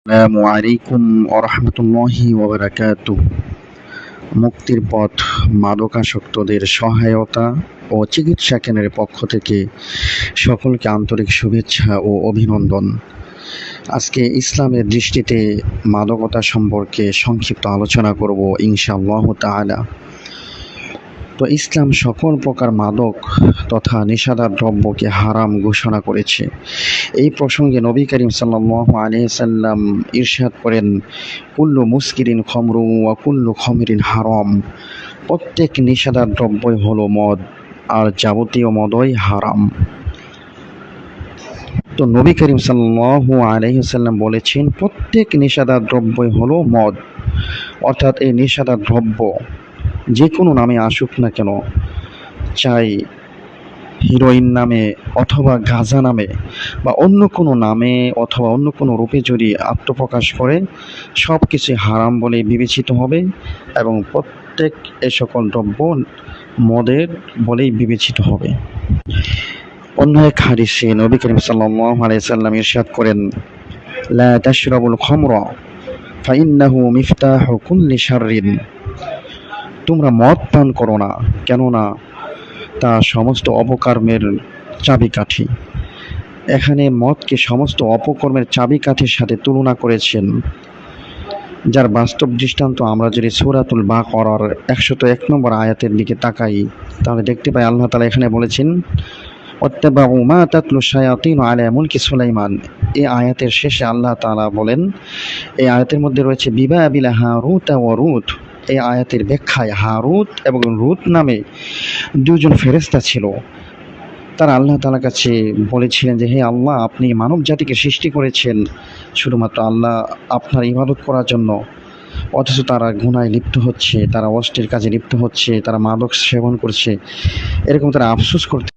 আসসালামু আলাইকুম ওয়া রাহমাতুল্লাহি ওয়া বারাকাতুহু। মুক্তির পথ মাদকাসক্তদের সহায়তা ও চিকিৎসা কেন্দ্রের পক্ষ থেকে সকলকে আন্তরিক শুভেচ্ছা ও অভিনন্দন। আজকে ইসলামের দৃষ্টিতে মাদকতা সম্পর্কে সংক্ষিপ্ত আলোচনা করব ইনশাআল্লাহ তাআলা। তো ইসলাম সকল প্রকার মাদক তথা নেশাদার দ্রব্যকে হারাম ঘোষণা করেছে। এই প্রসঙ্গে নবী করিম সাল্লাল্লাহু আলাইহি সাল্লাম ইরশাদ করেন, কুল্লু মুসকিরিন খমরু ওয়া কুল্লু খমরিন হারাম। প্রত্যেক নেশাদার দ্রব্যই হলো মদ, আর যাবতীয় মদই হারাম। তো নবী করিম সাল্লাল্লাহু আলাইহি সাল্লাম বলেছেন, প্রত্যেক নেশাদার দ্রব্যই হলো মদ, অর্থাৎ এই নেশাদার দ্রব্য যে কোনো নামে আসুক না কেন, চাই হিরোইন নামে অথবা গাঁজা নামে বা অন্য কোনো নামে অথবা অন্য কোনো রূপে যদি আত্মপ্রকাশ করে, সব কিছু হারাম বলে বিবেচিত হবে এবং প্রত্যেক এ সকল দ্রব্য মদের বলেই বিবেচিত হবে। অন্য এক হাদিসে নবী করিম সাল্লাল্লাহু আলাইহি সাল্লাম ইরশাদ করেন, লা তাশরাবুল খামরা ফাইন্নাহু মিফতাহু কুল্লি শাররিন। তোমরা মদ পান করো না, কেননা তা সমস্ত অপকর্মের চাবিকাঠি। এখানে মদকে সমস্ত অপকর্মের চাবিকাঠির সাথে তুলনা করেছেন, যার বাস্তব দৃষ্টান্ত আমরা যদি সূরাতুল বাকারার 101 নম্বর আয়াতের দিকে তাকাই, তাহলে দেখতে পাই আল্লাহ তাআলা এখানে বলেছেন, ওয়াত্তাবাউ মা তাতলু শায়াতিনু আলা মুলকি সুলাইমান। এই আয়াতের শেষে আল্লাহ তাআলা বলেন, এই আয়াতের মধ্যে রয়েছে বিবাবিল হারুত ওয়া রুত। এই আয়াতের ব্যাখ্যায় হারুত এবং রুত নামে দুজন ফেরেশতা ছিল। তারা আল্লাহ তাআলার কাছে বলেছিলেন যে, হে আল্লাহ, আপনি মানব জাতিকে সৃষ্টি করেছেন শুধুমাত্র আল্লাহ আপনার ইবাদত করার জন্য, অথচ তারা গুনায় লিপ্ত হচ্ছে, তারা অশ্লীল কাজে লিপ্ত হচ্ছে, তারা মাদক সেবন করছে, এরকম তারা আফসোস করতে